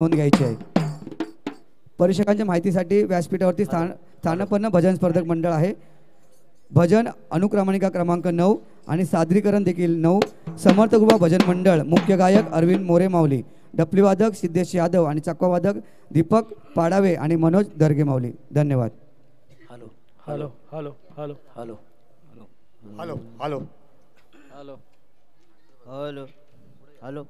नोंद घ्यायची आहे। परीक्षकांच्या माहितीसाठी व्यासपीठावरती स्थानपन्न भजन स्पर्धक मंडळ आहे। भजन अनुक्रमणिका क्रमांक 9 आणि सादरीकरण देखील 9। समर्थ कृपा भजन मंडळ, मुख्य गायक अरविंद मोरे माऊली, डफली वादक सिद्धेश यादव आणि चक्का वादक दीपक पाडावे आणि मनोज दर्गे माऊली। धन्यवाद। Hello hello hello hello hello hello hello hello hello hello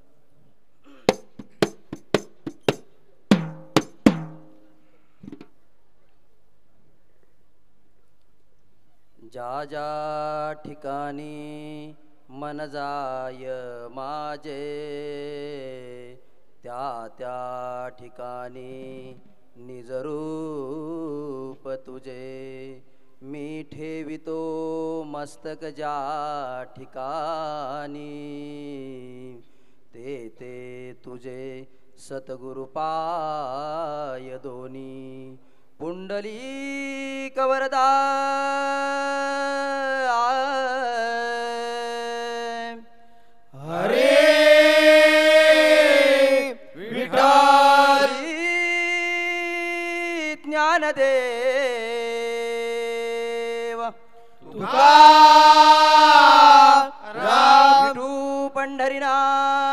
ज्या ज्या ठिकाणी मन जाय माझे, त्या त्या ठिकाणी निज रूप तुझे। मी ठेवितो मस्तक ज्या ठिकाणी, ते ते तुझे सतगुरु पाय दोनी। पुंडलिक वरदा हरे विठ्ठल ज्ञानदेव तुकाराम विठू पंढरीनाथ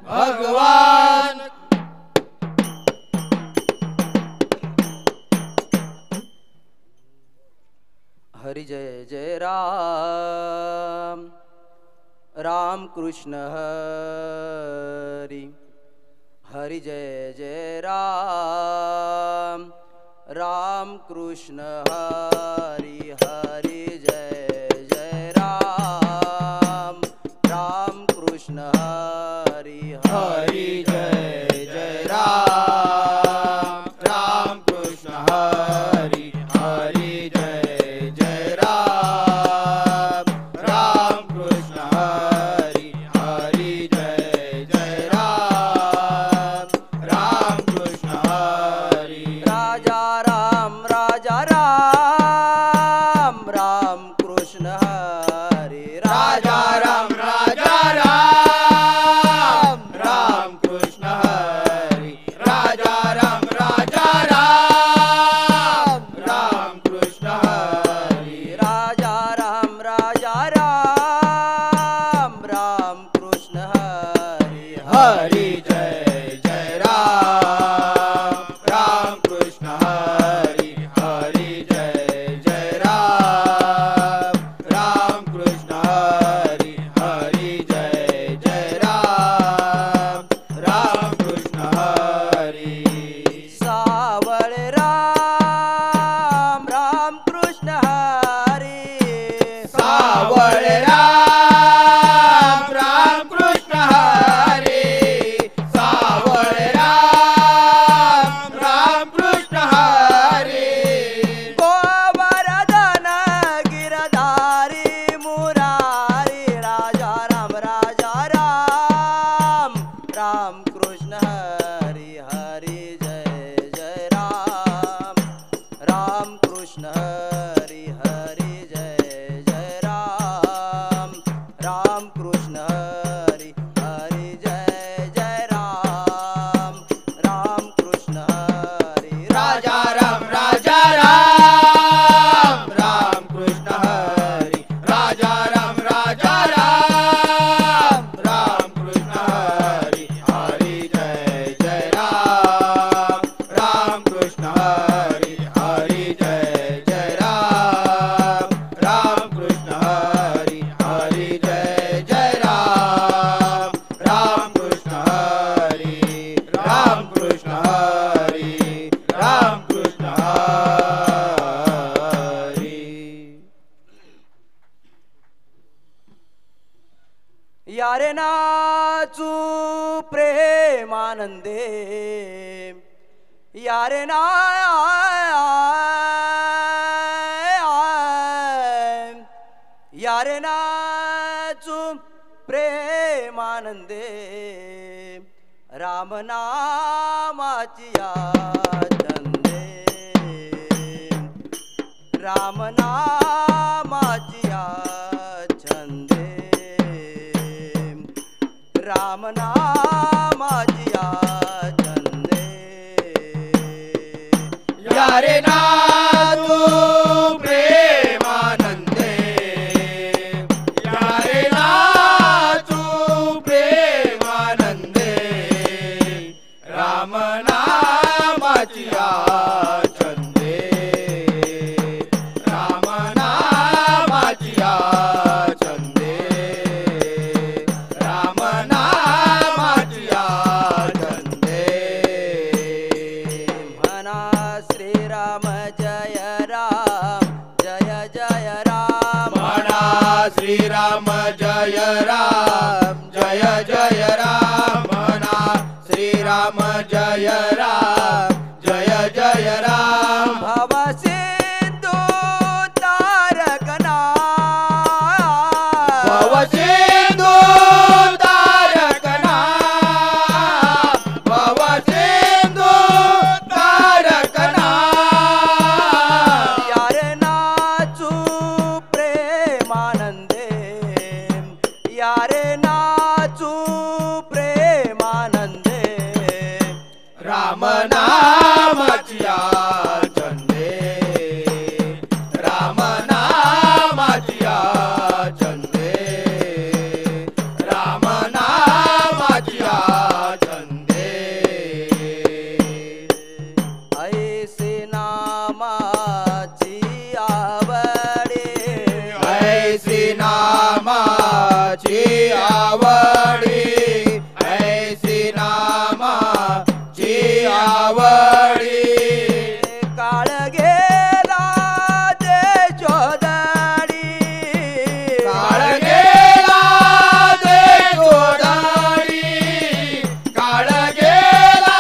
भगवान। हरि जय जय राम, राम कृष्ण हरि। हरि जय जय राम, राम कृष्ण हरि। हरि जय जय राम, राम कृष्ण हरि। हरि जय जय राम, राम कृष्ण हरि। हरि जय जय राम, राम कृष्ण हरि। हरि जय जय राम, राम कृष्ण हरि। राजा राम राजा राम, राम कृष्ण हरि। राजा राम राजा राम, राम कृष्ण हरि। राजा राम राजा राम, राम कृष्ण हरि। राजा राम राजा राम, राम कृष्ण हरि। हरि जय जय राम, राम कृष्ण हरि। हरि जय जय राम, राम कृष्ण हरि। हरि जय जय राम, राम कृष्ण हरि। सावळे राम, राम कृष्ण हरि। सावळे राम, राम कृष्ण हरि। सावळे राम, राम कृष्ण हरि। गोवर्धन गिरधारी मुरारी। राजा राम राजा राम, राम कृष्ण हरि। हरि जय जय राम, राम कृष्ण हरि। हरि जय जय राम, राम कृष्ण हरि। हरि जय जय राम, राम कृष्ण हरि। राजा राम राजा राम, राम कृष्ण हरि। राजा राम राजा राम, राम कृष्ण हरि। हरि जय जय राम, राम कृष्ण हरि। हरि जय जय राम, राम कृष्ण हरि। हरि जय जय राम, राम कृष्ण हरि। राम कृष्ण हरि, राम कृष्ण हरि। यारे नाचू प्रेमानंदे, यारे ना यारे नाचू प्रेमानंदे। राम नामाची या छंदे, राम नामाची या छंदे। राम नामाची या यारे नाचू प्रेमानंदे यारे नाचू प्रेमानंदे राम नामाची आचंदे राम नामाची आचंदे राम नामाची आचंदे म्हणा श्रीराम जय राम जय जय राम म्हणा श्रीराम जय राम जय जय राम म्हणा श्रीराम जय राम जय जय राम भव सिंधू तारक नाम भवसिंधू तारक नाम भवसिंधू तारक नाम यारे नाचू प्रेमानंदे यारे नाचू प्रेमानंदे राम नामाची आचंदे राम नामाची आचंदे राम नामाची आचंदे ऐसे नामाची आवडे ऐसी नामाची आवडी ऐसी नामाची आवडी काळ गेला देशोदडी काळ गेला देशोदडी काळ गेला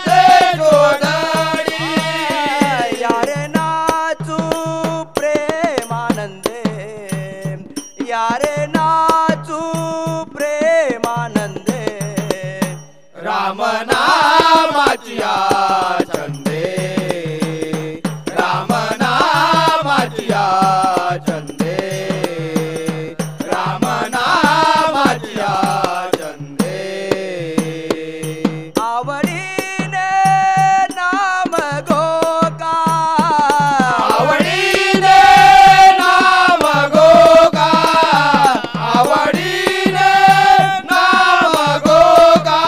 देशोदडी यारे नाचू प्रेमानंदे यारे नाचू प्रेमानंदे राम नामाची आचंदे राम नामाची आचंदे राम नामाची आचंदे आवडीने नाम गोका आवडीने नाम गोगा आवडीने नाम गोगा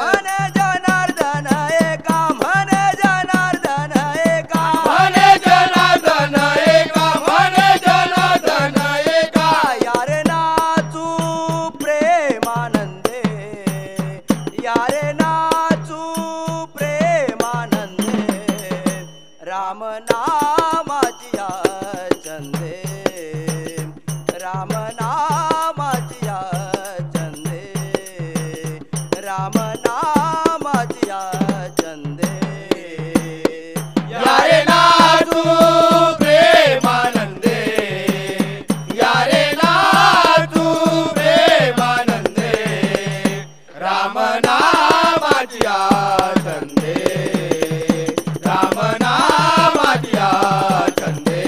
मन जनार्दन एका मन जनार्दन एका म्हणे जनार्दन एका म्हणे जनार्दन एका यारे नाचू प्रेमानंदे यारे नाचू प्रेमानंदे राम नामाची आचंदे राम नामाची आचंदे राम नामाची आचंदे यारे नाचू प्रेमानंदे यारे नाचू प्रेमानंदे राम नामाची आचंदे राम नामाची आचंदे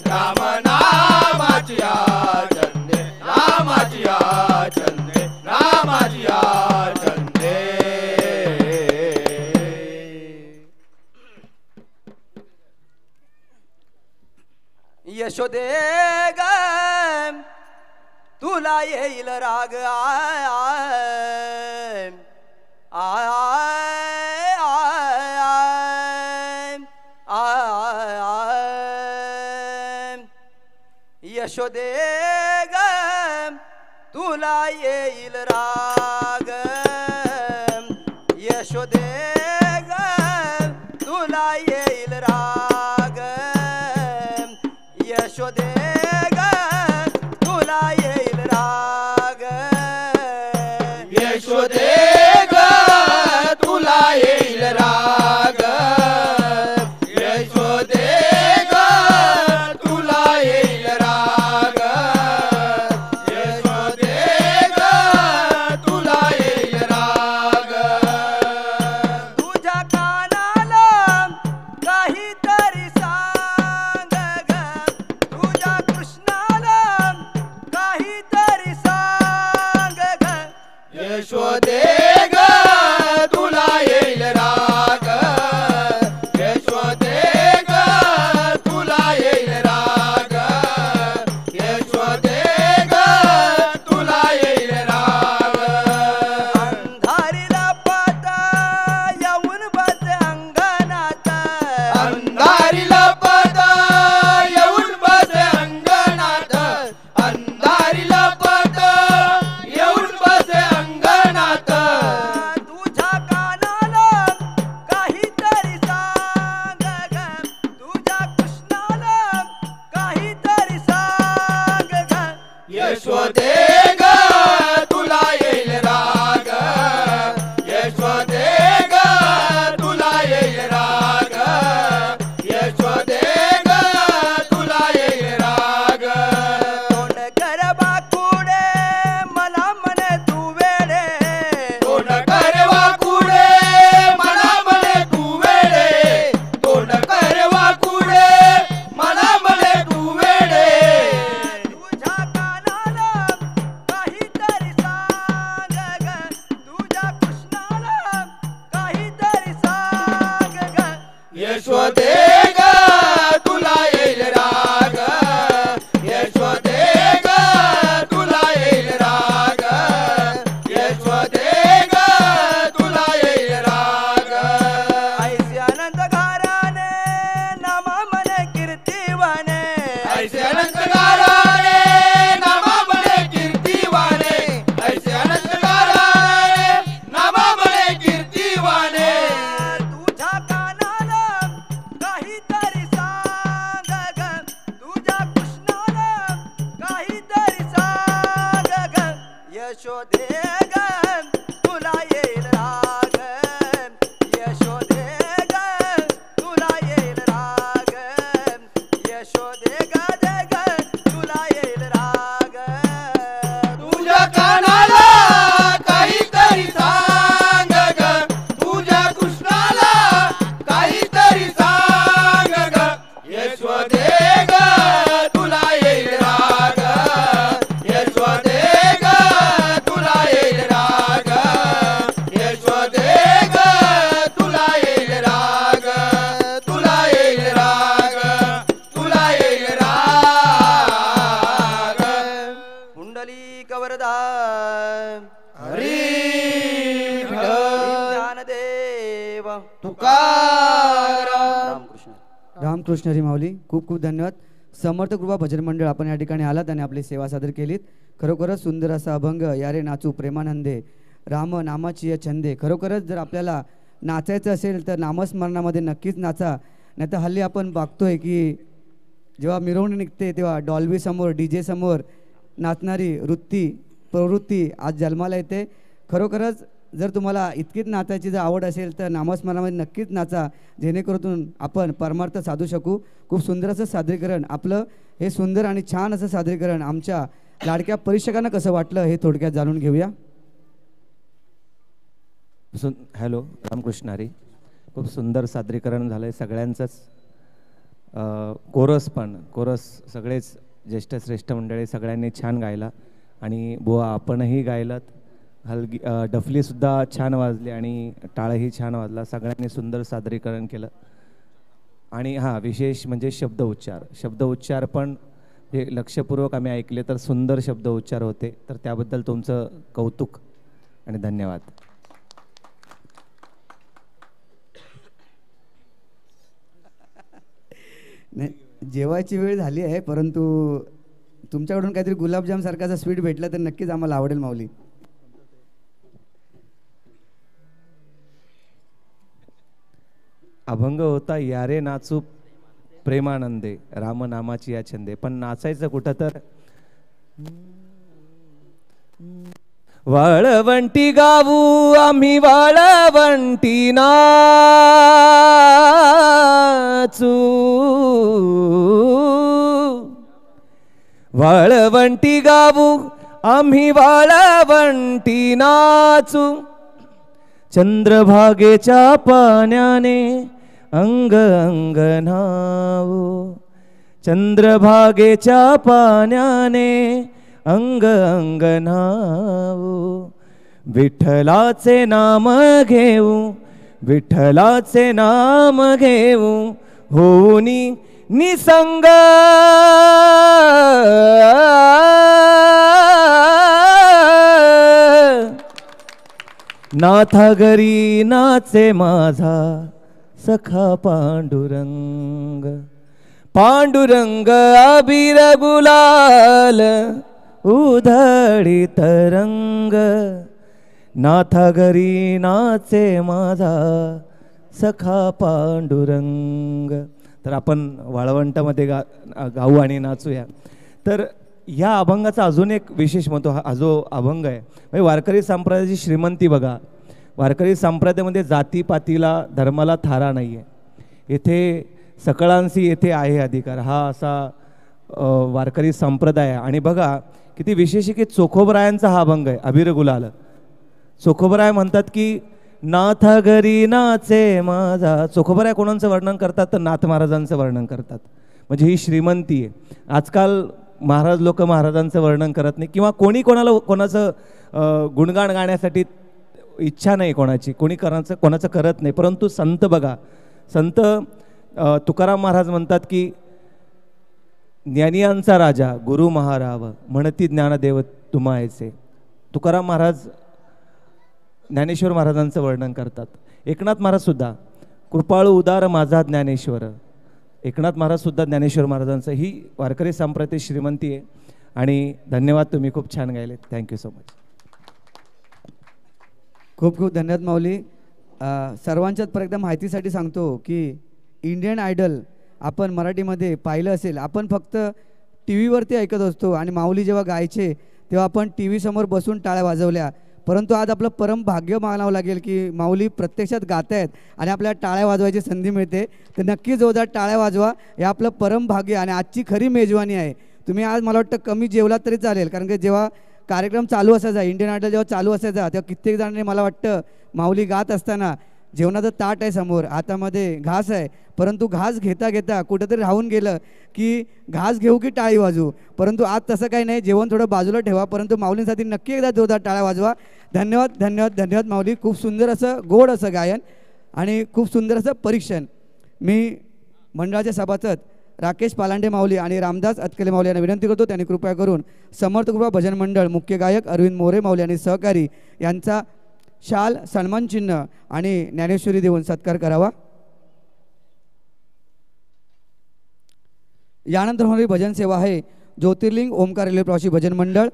राम नामाची आचंदे रामाची आचंदे रामाची आचंदे यशोदे ग तुला येईल राग आय आय आय आय आय आय यशोदे ग तुला येईल राग यशोदे ग तुला येईल राग यशोदे ग तुला येईल राग यशोदे ग तुला येईल राग यशोदे ग तुला येईल राग यशोदे ग तुला येईल राग तुकाराम. रामकृष्ण. रामकृष्ण हरी माऊली. खूप खूप धन्यवाद. समर्थ कृपा भजन मंडळ आपण या ठिकाणी आलात आणि आपली सेवा सादर केलीत. खरोखरच सुंदर असा अभंग यारे नाचू प्रेमानंदे राम नामाची या छंदे. खरोखरच जर आपल्याला नाचायचं असेल तर नामस्मरणामध्ये नक्कीच नाचा. नाही तर हल्ली आपण बघतोय की जेव्हा मिरवणूक निघते तेव्हा डॉल्बी समोर DJ समोर नाचणारी प्रवृत्ती आज जन्माला येते. खरोखरच जर तुम्हाला इतकीच नाचायची जर आवड असेल तर नामस्मरणामध्ये नक्कीच नाचा, जेणेकरून आपण परमार्थ साधू शकू. खूप सुंदर असं सादरीकरण आपलं. हे सुंदर आणि छान असं सादरीकरण आमच्या लाडक्या परीक्षकांना कसं वाटलं हे थोडक्यात जाणून घेऊया. हॅलो, रामकृष्ण हरी. खूप सुंदर सादरीकरण झालं आहे सगळ्यांचंच. कोरस सगळेच ज्येष्ठ श्रेष्ठ मंडळी सगळ्यांनी छान गायला आणि बुवा आपणही गायलात. हलगी डफलीसुद्धा छान वाजली आणि टाळही छान वाजला. सगळ्यांनी सुंदर सादरीकरण केलं. आणि हां, विशेष म्हणजे शब्दोच्चार पण हे लक्षपूर्वक आम्ही ऐकले तर सुंदर शब्दोच्चार होते. तर त्याबद्दल तुमचं कौतुक आणि धन्यवाद. नाही, जेवायची वेळ झाली आहे, परंतु तुमच्याकडून काहीतरी गुलाबजाम सारखाचा स्वीट भेटला तर नक्कीच आम्हाला आवडेल माऊली. अभंग होता यारे नाचू प्रेमानंदे राम नामाची या छंदे. पण नाचायचं कुठं तर वाळवंटी गावू आम्ही वाळवंटी नाचू. वाळवंटी गावू आम्ही वाळवंटी नाचू. चंद्रभागेच्या पाण्याने अंग अंग न्हावू. चंद्रभागेच्या पाण्याने अंग अंग न्हावू. विठ्ठलाचे नाम घेऊ विठ्ठलाचे नाम घेऊ होऊनी निसंग. नाथा घरी नाचे माझा सखा पांडुरंग. पांडुरंग अबीर गुलाल उधळी तरंग. नाथा घरी नाचे माझा सखा पांडुरंग. तर आपण वाळवंटामध्ये गाऊ आणि नाचूया. तर ह्या अभंगाचा अजून एक विशेष महत्त्व हा जो अभंग आहे म्हणजे वारकरी संप्रदायाची श्रीमंती बघा. वारकरी संप्रदायामध्ये जातीपातीला धर्माला थारा नाही आहे. येथे सकळांशी येथे आहे अधिकार हा असा वारकरी संप्रदाय आहे. आणि बघा किती विशेष आहे की चोखोबरायांचा हा अभंग आहे अबीर गुलाल. चोखोबराय म्हणतात की नाथा घरी नाचे माझा. चोखोबराय कोणाचं वर्णन करतात तर नाथ महाराजांचं वर्णन करतात. म्हणजे ही श्रीमंती आहे. आजकाल महाराज लोक महाराजांचं वर्णन करत नाही किंवा कोणाचं गुणगान गाण्यासाठी इच्छा नाही कोणाची. कोणाचं करत नाही. परंतु संत बघा, संत तुकाराम महाराज म्हणतात की ज्ञानियांचा राजा गुरु महाराव म्हणती ज्ञानदेव तुम्हायचे. तुकाराम महाराज ज्ञानेश्वर महाराजांचं वर्णन करतात. एकनाथ महाराजसुद्धा कृपाळू उदार माझा ज्ञानेश्वर. एकनाथ महाराजसुद्धा ज्ञानेश्वर महाराजांचं ही वारकरी संप्रदाय श्रीमंती आहे. आणि धन्यवाद, तुम्ही खूप छान गायले. Thank you so much. खूप खूप धन्यवाद माऊली. सर्वांच्याच पर एकदा माहितीसाठी सांगतो की इंडियन आयडल आपण मराठीमध्ये पाहिलं असेल. आपण फक्त टी व्हीवरती ऐकत असतो आणि माऊली जेव्हा गायचे तेव्हा आपण टी व्ही समोर बसून टाळ्या वाजवल्या. परंतु आज आपलं परम भाग्य मानावं लागेल की माऊली प्रत्यक्षात गात आहेत आणि आपल्याला टाळ्या वाजवायची संधी मिळते. तर नक्की जोरदार टाळ्या वाजवा. हे आपलं परम भाग्य आणि आजची खरी मेजवानी आहे. तुम्ही आज मला वाटतं कमी जेवलात तरी चालेल, कारण की जेव्हा कार्यक्रम चालू असायचा, इंडियन आयडल जेव्हा चालू असायचा तेव्हा कित्येक जणांनी मला वाटतं माऊली गात असताना जेवणाचं ताट आहे समोर, हातामध्ये घास आहे, परंतु घास घेता घेता कुठंतरी राहून गेलं की घास घेऊ की टाळी वाजवू. परंतु आज तसं काही नाही. जेवण थोडं बाजूला ठेवा, परंतु माऊलींसाठी नक्की एकदा जोरदार टाळ्या वाजवा. धन्यवाद धन्यवाद धन्यवाद माऊली. खूप सुंदर असं गोड असं गायन आणि खूप सुंदर असं परीक्षण. मी मंडळाचे सभासद राकेश पालांडे माऊली आणि रामदास अतकले माऊली यांना विनंती करतो त्यांनी कृपया करून समर्थ कृपा भजन मंडळ मुख्य गायक अरविंद मोरे माऊली आणि सहकारी यांचा शाल, सन्मान चिन्ह आणि ज्ञानेश्वरी देऊन सत्कार करावा. यानंतर होणारी भजन सेवा आहे ज्योतिर्लिंग ओमकार रेल्वे प्रवासी भजन मंडळ.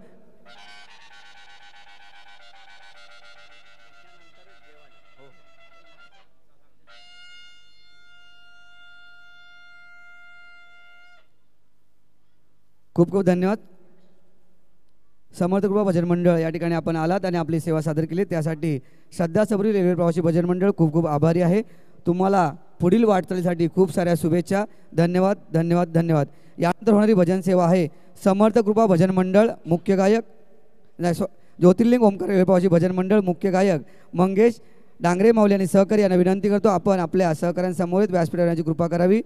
खूप खूप धन्यवाद. समर्थ कृपा भजन मंडळ या ठिकाणी आपण आलात आणि आपली सेवा सादर केली त्यासाठी श्रद्धा सबरी रेल्वे प्रवासी भजन मंडळ खूप खूप आभारी आहे. तुम्हाला पुढील वाटचालीसाठी खूप साऱ्या शुभेच्छा. धन्यवाद धन्यवाद धन्यवाद. यानंतर होणारी भजन सेवा आहे समर्थ कृपा भजन मंडळ मुख्य गायक ज्योतिर्लिंग ओमकार रेल्वे प्रवासी भजन मंडळ मुख्य गायक मंगेश डांगरे माऊली आणि सहकारी यांना विनंती करतो आपण आपल्या सहकाऱ्यांसमोर व्यासपीठावर यांची कृपा करावी.